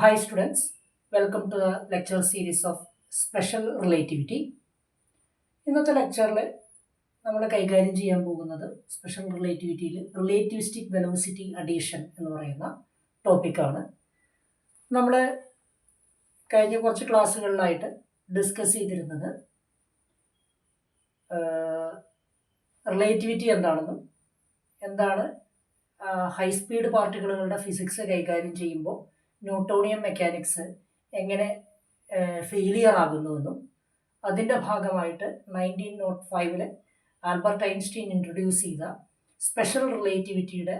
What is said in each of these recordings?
Hi students, welcome to the lecture series of Special Relativity. ഇന്നത്തെ ലെക്ചറിൽ നമ്മൾ കൈകാര്യം ചെയ്യാൻ പോകുന്നത് സ്പെഷ്യൽ റിലേറ്റിവിറ്റിയിൽ റിലേറ്റിവിസ്റ്റിക് വെലോസിറ്റി അഡീഷൻ എന്ന് പറയുന്ന ടോപ്പിക്കാണ്. നമ്മൾ കഴിഞ്ഞ കുറച്ച് ക്ലാസ്സുകളിലായിട്ട് ഡിസ്കസ് ചെയ്തിരുന്നത് റിലേറ്റിവിറ്റി എന്താണെന്നും എന്താണ് ഹൈ സ്പീഡ് പാർട്ടിക്കിളുകളുടെ ഫിസിക്സ് കൈകാര്യം ചെയ്യുമ്പോൾ ന്യൂട്ടോണിയൻ മെക്കാനിക്സ് എങ്ങനെ ഫെയിലിയർ ആകുന്നുവെന്നും അതിൻ്റെ ഭാഗമായിട്ട് 1905 ആൽബർട്ട് ഐൻസ്റ്റീൻ ഇൻട്രൊഡ്യൂസ് ചെയ്ത സ്പെഷ്യൽ റിലേറ്റിവിറ്റിയുടെ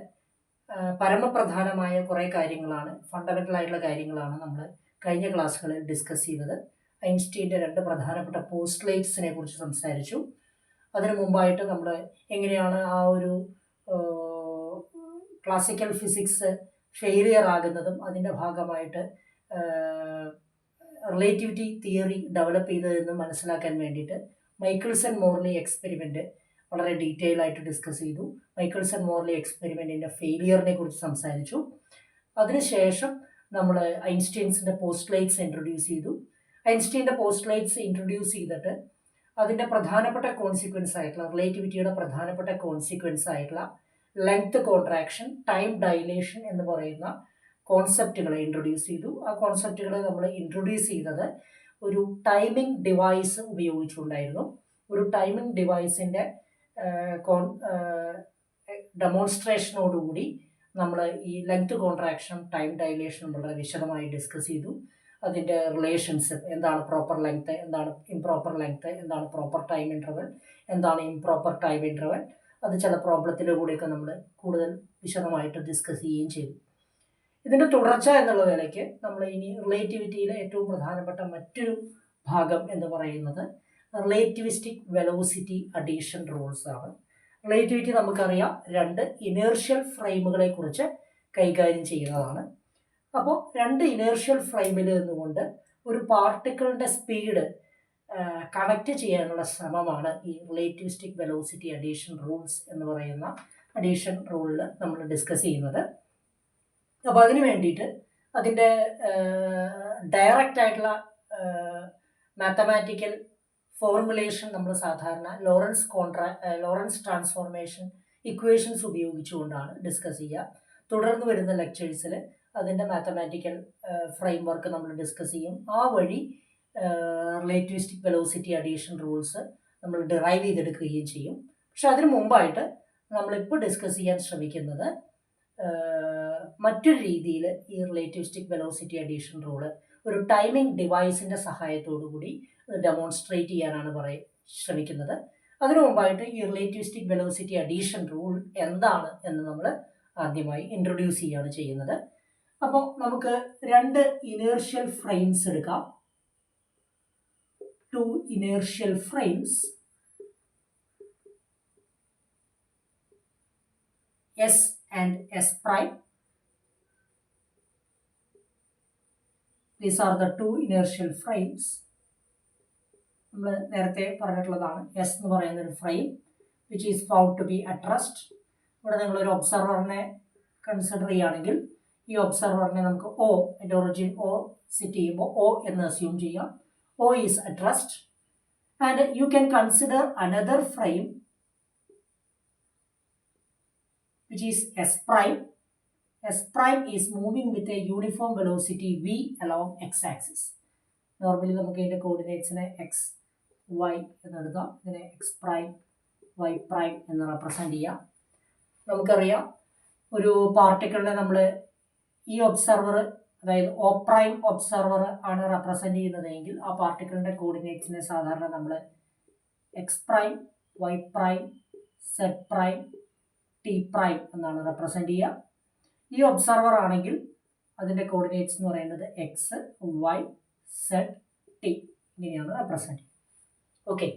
പരമപ്രധാനമായ കുറേ കാര്യങ്ങളാണ്, ഫണ്ടമെൻ്റൽ ആയിട്ടുള്ള കാര്യങ്ങളാണ് നമ്മൾ കഴിഞ്ഞ ക്ലാസ്സുകളിൽ ഡിസ്കസ് ചെയ്തത്. ഐൻസ്റ്റീൻ്റെ രണ്ട് പ്രധാനപ്പെട്ട പോസ്റ്റുലേറ്റ്സിനെ കുറിച്ച് സംസാരിച്ചു. അതിനു മുമ്പായിട്ട് നമ്മൾ എങ്ങനെയാണ് ആ ഒരു ക്ലാസിക്കൽ ഫിസിക്സ് ഫെയിലിയർ ആകുന്നതും അതിൻ്റെ ഭാഗമായിട്ട് റിലേറ്റിവിറ്റി തിയറി ഡെവലപ്പ് ചെയ്തതെന്ന് മനസ്സിലാക്കാൻ വേണ്ടിയിട്ട് മൈക്കിൾസൺ മോർലി എക്സ്പെരിമെൻറ്റ് വളരെ ഡീറ്റെയിൽ ആയിട്ട് ഡിസ്കസ് ചെയ്തു. മൈക്കിൾസൺ മോർലി എക്സ്പെരിമെൻറ്റിൻ്റെ ഫെയിലിയറിനെ കുറിച്ച് സംസാരിച്ചു. അതിനുശേഷം നമ്മൾ ഐൻസ്റ്റീൻസിൻ്റെ പോസ്റ്റുലേറ്റ്സ് ഇൻട്രൊഡ്യൂസ് ചെയ്തു. ഐൻസ്റ്റീൻ്റെ പോസ്റ്റുലേറ്റ്സ് ഇൻട്രൊഡ്യൂസ് ചെയ്തിട്ട് അതിൻ്റെ പ്രധാനപ്പെട്ട കോൺസിക്വൻസ് ആയിട്ടുള്ള റിലേറ്റിവിറ്റിയുടെ പ്രധാനപ്പെട്ട കോൺസിക്വൻസ് ആയിട്ടുള്ള ലെങ്ത് കോൺട്രാക്ഷൻ, ടൈം ഡൈലേഷൻ എന്ന് പറയുന്ന കോൺസെപ്റ്റുകളെ ഇൻട്രൊഡ്യൂസ് ചെയ്തു. ആ കോൺസെപ്റ്റുകളെ നമ്മൾ ഇൻട്രൊഡ്യൂസ് ചെയ്തത് ഒരു ടൈമിംഗ് ഡിവൈസ് ഉപയോഗിച്ചുകൊണ്ടായിരുന്നു. ഒരു ടൈമിംഗ് ഡിവൈസിൻ്റെ ഡെമോൺസ്ട്രേഷനോടുകൂടി നമ്മൾ ഈ ലെങ്ത് കോൺട്രാക്ഷൻ, ടൈം ഡൈലേഷൻ വളരെ വിശദമായി ഡിസ്കസ് ചെയ്തു. അതിൻ്റെ റിലേഷൻസ്, എന്താണ് പ്രോപ്പർ ലെങ്ത്, എന്താണ് ഇംപ്രോപ്പർ ലെങ്ത്, എന്താണ് പ്രോപ്പർ ടൈം ഇൻ്റർവൽ, എന്താണ് ഇംപ്രോപ്പർ ടൈം ഇൻ്റർവൽ, അത് ചില പ്രോബ്ലത്തിലൂടെയൊക്കെ നമ്മൾ കൂടുതൽ വിശദമായിട്ട് ഡിസ്കസ് ചെയ്യുകയും ചെയ്തു. ഇതിൻ്റെ തുടർച്ച എന്നുള്ള നിലയ്ക്ക് നമ്മൾ ഇനി റിലേറ്റിവിറ്റിയിലെ ഏറ്റവും പ്രധാനപ്പെട്ട മറ്റൊരു ഭാഗം എന്ന് പറയുന്നത് റിലേറ്റിവിസ്റ്റിക് വെലോസിറ്റി അഡീഷൻ റൂൾസ് ആണ്. റിലേറ്റിവിറ്റി നമുക്കറിയാം രണ്ട് ഇനേർഷ്യൽ ഫ്രെയിമുകളെ കുറിച്ച് കൈകാര്യം ചെയ്യുന്നതാണ്. അപ്പോൾ രണ്ട് ഇനേർഷ്യൽ ഫ്രെയിമിൽ നിന്നുകൊണ്ട് ഒരു പാർട്ടിക്കിളിൻ്റെ സ്പീഡ് കണക്ട് ചെയ്യാനുള്ള ശ്രമമാണ് ഈ റിലേറ്റിവിസ്റ്റിക് വെലോസിറ്റി അഡീഷൻ റൂൾസ് എന്ന് പറയുന്ന അഡീഷൻ റൂളിൽ നമ്മൾ ഡിസ്കസ് ചെയ്യുന്നത്. അപ്പോൾ അതിന് വേണ്ടിയിട്ട് അതിൻ്റെ ഡയറക്റ്റ് ആയിട്ടുള്ള മാത്തമാറ്റിക്കൽ ഫോർമുലേഷൻ നമ്മൾ സാധാരണ ലോറൻസ് ട്രാൻസ്ഫോർമേഷൻ ഇക്വേഷൻസ് ഉപയോഗിച്ചുകൊണ്ടാണ് ഡിസ്കസ് ചെയ്യുക. തുടർന്ന് വരുന്ന ലെക്ചേഴ്സിൽ അതിൻ്റെ മാത്തമാറ്റിക്കൽ ഫ്രെയിം വർക്ക് നമ്മൾ ഡിസ്കസ് ചെയ്യും. ആ വഴി റിലേറ്റിവിസ്റ്റിക് വെലോസിറ്റി അഡീഷൻ റൂൾസ് നമ്മൾ ഡിറൈവ് ചെയ്തെടുക്കുകയും ചെയ്യും. പക്ഷെ അതിന് മുമ്പായിട്ട് നമ്മളിപ്പോൾ ഡിസ്കസ് ചെയ്യാൻ ശ്രമിക്കുന്നത് മറ്റൊരു രീതിയിൽ ഈ റിലേറ്റിവിസ്റ്റിക് വെലോസിറ്റി അഡീഷൻ റൂള് ഒരു ടൈമിംഗ് ഡിവൈസിൻ്റെ സഹായത്തോടു കൂടി ഡെമോൺസ്ട്രേറ്റ് ചെയ്യാനാണ് ശ്രമിക്കുന്നത്. അതിനു മുമ്പായിട്ട് ഈ റിലേറ്റിവിസ്റ്റിക് വെലോസിറ്റി അഡീഷൻ റൂൾ എന്താണ് എന്ന് നമ്മൾ ആദ്യമായി ഇൻട്രൊഡ്യൂസ് ചെയ്യുകയാണ് ചെയ്യുന്നത്. അപ്പോൾ നമുക്ക് രണ്ട് ഇനേർഷ്യൽ ഫ്രെയിംസ് എടുക്കാം. Two inertial frames S and S prime. These are the two inertial frames. നമ്മൾ നേരത്തെ പറഞ്ഞിട്ടുള്ളതാണ് S എന്ന് പറയുന്ന ഒരു frame which is found to be at rest. ഇവിടെ നിങ്ങളൊരു ഒബ്സർവറിനെ കൺസിഡർ ചെയ്യുകയാണെങ്കിൽ ഈ ഒബ്സർവറിനെ നമുക്ക് O, അതിൻ്റെ ഒറിജിൻ O സെറ്റ് ചെയ്യുമ്പോൾ O എന്ന് അസ്യൂം ചെയ്യാം. O is at rest and you can consider another frame which is S prime. S prime is moving with a uniform velocity v along x-axis. Normally നമുക്ക് ഇതിൻ്റെ കോർഡിനേറ്റ്സിനെ x y എന്നെടുക്കാം. ഇതിനെ x prime y prime എന്ന് represent ചെയ്യാം. നമുക്കറിയാം ഒരു പാർട്ടിക്കിളിനെ നമ്മൾ ഈ ഒബ്സർവർ, അതായത് O പ്രൈം ഒബ്സർവർ ആണ് റെപ്രസെൻ്റ് ചെയ്യുന്നതെങ്കിൽ ആ പാർട്ടിക്കിളിൻ്റെ കോർഡിനേറ്റ്സിനെ സാധാരണ നമ്മൾ x prime y prime z prime t prime എന്നാണ് റെപ്രസെൻ്റ് ചെയ്യുക. ഈ ഒബ്സർവർ ആണെങ്കിൽ അതിൻ്റെ കോർഡിനേറ്റ്സ് എന്ന് പറയുന്നത് എക്സ് വൈ സെഡ് ടി ഇങ്ങനെയാണ് റെപ്രസെൻ്റ് ചെയ്യുക. ഓക്കെ,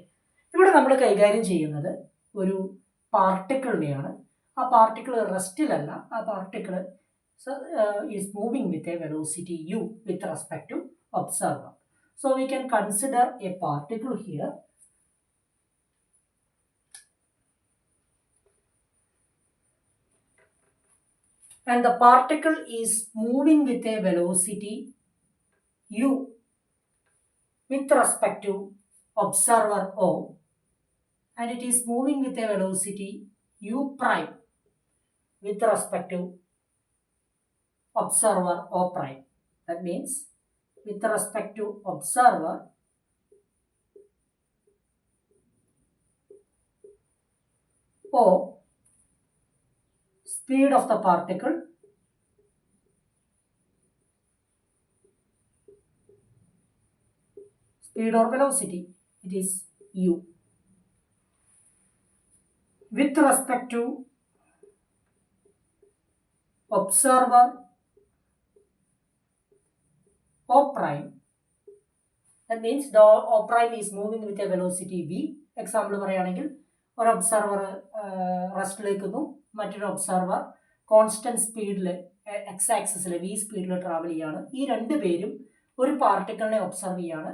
ഇവിടെ നമ്മൾ കൈകാര്യം ചെയ്യുന്നത് ഒരു പാർട്ടിക്കിളിനെയാണ്. ആ പാർട്ടിക്കിൾ റെസ്റ്റിലല്ല, ആ particle is moving with a velocity u with respect to observer. So we can consider a particle here. and the particle is moving with a velocity u with respect to observer O, and it is moving with a velocity u prime with respect to observer O prime. That means with respect to observer O, speed of the particle speed or velocity, it is u. With respect to observer O prime, that means the O prime is moving with a velocity v. Example പറയുകയാണെങ്കിൽ ഒരു observer റെസ്റ്റിലേക്കുന്നു, മറ്റൊരു observer constant സ്പീഡിൽ X ആക്സിസിൽ V സ്പീഡിൽ travel ചെയ്യാണ്. ഈ രണ്ട് പേരും ഒരു പാർട്ടിക്കിളിനെ ഒബ്സർവ് ചെയ്യാണ്.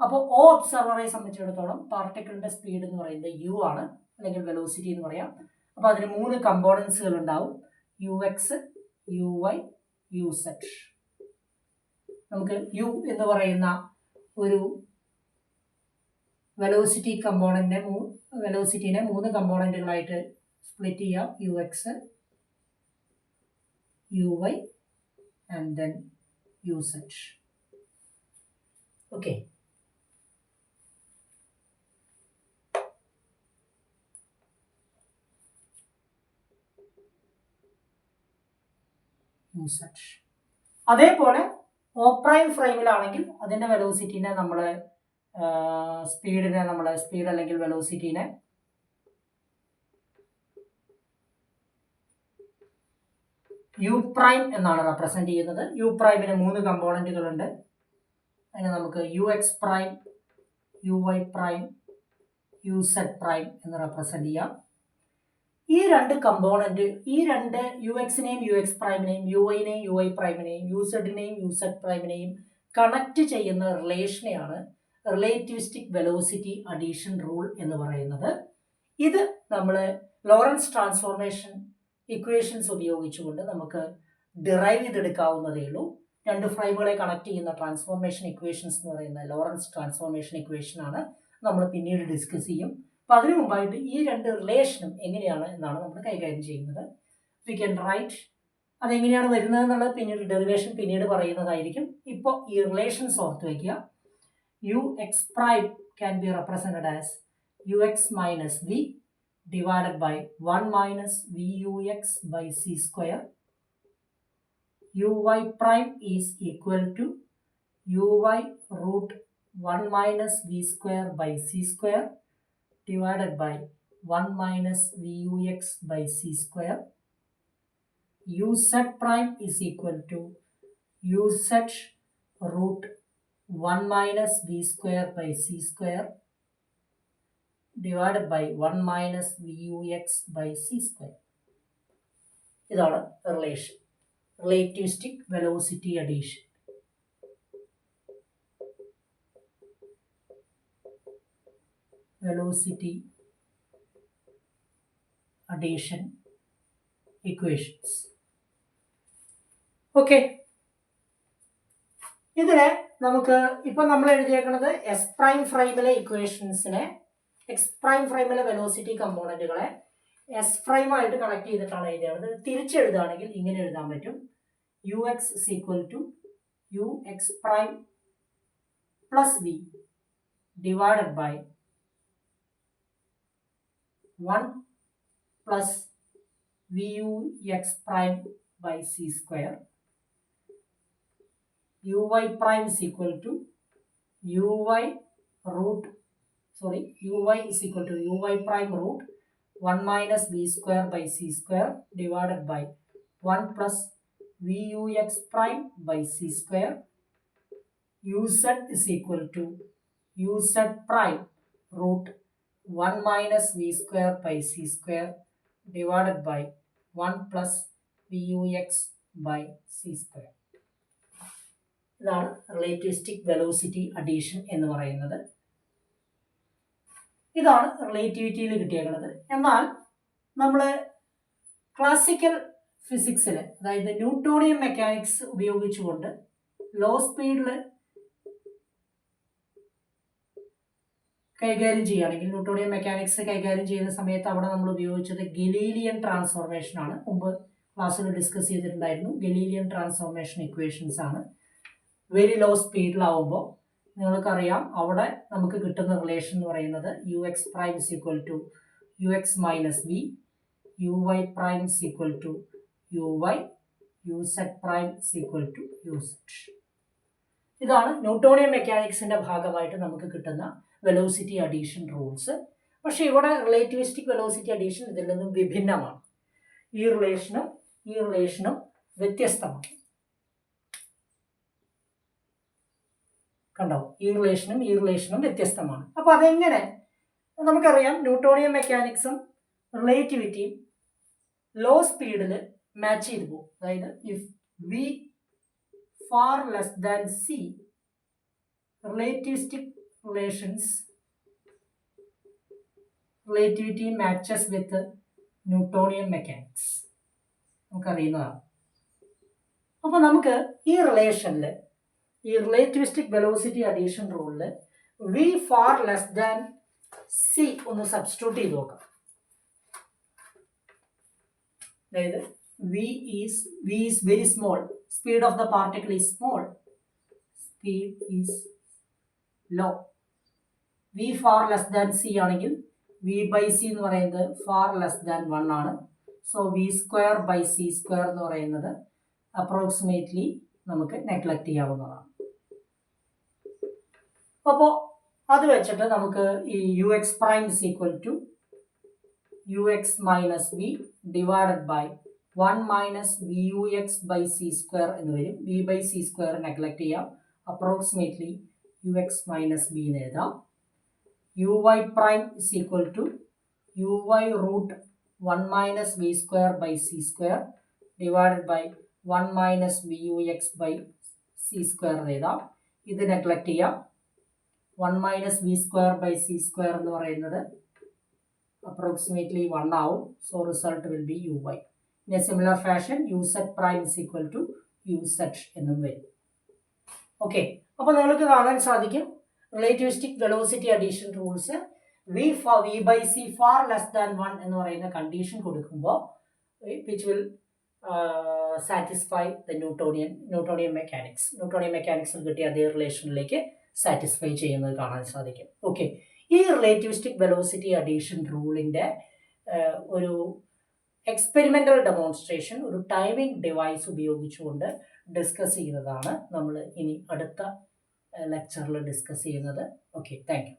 അപ്പോൾ ഓ ഒബ്സർവറെ സംബന്ധിച്ചിടത്തോളം പാർട്ടിക്കിളിന്റെ സ്പീഡ് എന്ന് പറയുന്നത് യു ആണ്, അല്ലെങ്കിൽ വെലോസിറ്റി എന്ന് പറയാം. അപ്പോൾ അതിന് 3 കമ്പോണൻസുകൾ ഉണ്ടാവും, u x, u y, u z. നമുക്ക് യു എന്ന് പറയുന്ന ഒരു വെലോസിറ്റീനെ 3 കമ്പോണന്റുകളായിട്ട് സ്പ്ലിറ്റ് ചെയ്യാം, u x, u y and then u z. Okay, u z. അതേപോലെ ഓ പ്രൈം ഫ്രെയിമിലാണെങ്കിൽ അതിൻ്റെ വെലോസിറ്റീനെ നമ്മൾ സ്പീഡ് അല്ലെങ്കിൽ വെലോസിറ്റീനെ യു പ്രൈം എന്നാണ് റെപ്രസെന്റ് ചെയ്യുന്നത്. യു പ്രൈമിന് 3 കമ്പോണന്റുകളുണ്ട്. അതിന് നമുക്ക് u x prime, u y prime, u z prime എന്ന് റെപ്രസെന്റ് ചെയ്യാം. ഈ 2 കമ്പോണന്റ്, ഈ 2 യു എക്സിനെയും യു എക്സ് പ്രൈമിനെയും, യു വൈനെയും യു വൈ പ്രൈമിനെയും, യു സെഡിനെയും യു സെഡ് പ്രൈമിനെയും കണക്ട് ചെയ്യുന്ന റിലേഷനെയാണ് റിലേറ്റിവിസ്റ്റിക് വെലോസിറ്റി അഡീഷൻ റൂൾ എന്ന് പറയുന്നത്. ഇത് നമ്മൾ ലോറൻസ് ട്രാൻസ്ഫോർമേഷൻ ഇക്വേഷൻസ് ഉപയോഗിച്ചുകൊണ്ട് നമുക്ക് ഡിറൈവ് ചെയ്തെടുക്കാവുന്നതേ ഉള്ളൂ. 2 ഫ്രെയിമുകളെ കണക്ട് ചെയ്യുന്ന ട്രാൻസ്ഫോർമേഷൻ ഇക്വേഷൻസ് എന്ന് പറയുന്ന ലോറൻസ് ട്രാൻസ്ഫോർമേഷൻ ഇക്വേഷൻ ആണ് നമ്മൾ പിന്നീട് ഡിസ്കസ് ചെയ്യും. അപ്പം അതിനു മുമ്പായിട്ട് ഈ 2 റിലേഷനും എങ്ങനെയാണ് എന്നാണ് നമ്മൾ കൈകാര്യം ചെയ്യുന്നത്. വി ക്യാൻ റൈറ്റ് അതെങ്ങനെയാണ് വരുന്നത് എന്നുള്ളത് പിന്നീട് ഡെറിവേഷൻ പിന്നീട് പറയുന്നതായിരിക്കും. ഇപ്പോൾ ഈ റിലേഷൻസ് ഓർത്ത് വയ്ക്കുക. U x prime can be represented as u x minus v divided by 1 minus Vux by c square. Uy prime is equal to Uy root 1 minus V square by c square divided by 1 minus Vux by c square. Uz prime is equal to Uz root 1 minus V square by c square divided by 1 minus Vux by c square. ഇതാണ് relation, relativistic velocity addition. Velocity addition equations. Okay, ഇതിനെ നമുക്ക് ഇപ്പം നമ്മൾ എഴുതിയേക്കുന്നത് S prime ഫ്രെയിമിലെ ഇക്വേഷൻസിനെ, x prime ഫ്രെയിമിലെ velocity കമ്പോണന്റുകളെ എസ് പ്രൈമായിട്ട് കണക്ട് ചെയ്തിട്ടാണ് എഴുതിയത്. തിരിച്ചെഴുതുകയാണെങ്കിൽ ഇങ്ങനെ എഴുതാൻ പറ്റും. U x is equal to u x prime plus v divided by 1 plus v u x prime by c square. U y prime is equal to u y is equal to Uy prime root 1 minus V square by C square divided by 1 plus Vux prime by C square. Uz is equal to Uz prime root 1 minus V square by C square divided by 1 plus Vux by C square. ഇതാണ് relativistic velocity addition എന്ന് പറയുന്നത്. ഇതാണ് റിലേറ്റിവിറ്റിയിൽ കിട്ടിയേക്കുന്നത്. എന്നാൽ നമ്മൾ classical ഫിസിക്സിൽ, അതായത് Newtonian mechanics ഉപയോഗിച്ചുകൊണ്ട് law സ്പീഡിൽ കൈകാര്യം ചെയ്യുകയാണെങ്കിൽ, ന്യൂട്ടോണിയൻ മെക്കാനിക്സ് കൈകാര്യം ചെയ്യുന്ന സമയത്ത് അവിടെ നമ്മൾ ഉപയോഗിച്ചത് ഗലീലിയൻ ട്രാൻസ്ഫോർമേഷൻ ആണ്. മുമ്പ് ക്ലാസ്സിൽ ഡിസ്കസ് ചെയ്തിട്ടുണ്ടായിരുന്നു. ഗലീലിയൻ ട്രാൻസ്ഫോർമേഷൻ ഇക്വേഷൻസ് ആണ്. വെരി ലോ സ്പീഡിലാവുമ്പോൾ നിങ്ങൾക്കറിയാം അവിടെ നമുക്ക് കിട്ടുന്ന റിലേഷൻ എന്ന് പറയുന്നത് u x prime is equal to u x minus v, u y prime is equal to u y, u z prime is equal to u z. ഇതാണ് Newtonian മെക്കാനിക്സിന്റെ ഭാഗമായിട്ട് നമുക്ക് കിട്ടുന്ന വെലോസിറ്റി അഡീഷൻ റൂൾസ്. പക്ഷെ ഇവിടെ relativistic velocity addition ഇതിൽ നിന്നും വിഭിന്നമാണ്. ഈ റിലേഷനും വ്യത്യസ്തമാണ്. കണ്ടോ, ഈ റിലേഷനും വ്യത്യസ്തമാണ്. അപ്പോൾ അതെങ്ങനെ നമുക്കറിയാം? ന്യൂട്ടോണിയൻ മെക്കാനിക്സും റിലേറ്റിവിറ്റിയും ലോ സ്പീഡിൽ മാച്ച് ചെയ്തു പോകും. അതായത് if v far less than c, relativity matches with Newtonian mechanics. നമുക്കറിയുന്നതാണ്. അപ്പോൾ നമുക്ക് ഈ റിലേഷനിൽ, ഈ റിലേറ്റിവിസ്റ്റിക് വെലോസിറ്റി അഡീഷൻ റൂളിൽ v far less than c ഒന്ന് സബ്സ്റ്റിറ്റ്യൂട്ട് ചെയ്ത് നോക്കാം. അതായത് v is very small, speed of the particle is small, speed is low. v far less than c ആണെങ്കിൽ v by c എന്ന് പറയുന്നത് far less than 1 ആണ്. So v square by c square എന്ന് പറയുന്നത് approximately നമുക്ക് neglect ചെയ്യാവുന്നതാണ്. അപ്പോൾ അത് വെച്ചിട്ട് നമുക്ക് ഈ u x prime is equal to u x minus v divided by 1 minus v u x by c square എന്ന് വരും. V by c square neglect ചെയ്യാം. Approximately u x minus b എന്ന് എഴുതാം. U y prime is equal to u y root 1 minus v square by c square divided by 1 minus v u x by c square എന്ന് എഴുതാം. ഇത് neglect ചെയ്യാം. 1 minus v square by c square എന്ന് പറയുന്നത് approximately 1 ആവും. So result will be u y. In a similar fashion, u z prime is equal to u z എന്നും വരും. Okay, അപ്പോൾ നിങ്ങൾക്ക് കാണാൻ സാധിക്കും relativistic velocity addition rules v by c far less than 1 എന്ന് പറയുന്ന കണ്ടീഷൻ കൊടുക്കുമ്പോൾ which will satisfy the Newtonian മെക്കാനിക്സിൽ കിട്ടിയ അതേ റിലേഷനിലേക്ക് സാറ്റിസ്ഫൈ ചെയ്യുന്നത് കാണാൻ സാധിക്കും. ഓക്കെ, ഈ റിലേറ്റിവിസ്റ്റിക് വെലോസിറ്റി അഡീഷൻ റൂളിൻ്റെ ഒരു എക്സ്പെരിമെൻ്റൽ ഡെമോൺസ്ട്രേഷൻ ഒരു ടൈമിംഗ് ഡിവൈസ് ഉപയോഗിച്ചുകൊണ്ട് ഡിസ്കസ് ചെയ്യുന്നതാണ് നമ്മൾ ഇനി അടുത്ത ലെക്ചറിൽ ഡിസ്കസ് ചെയ്യുന്നത്. Okay, thank you.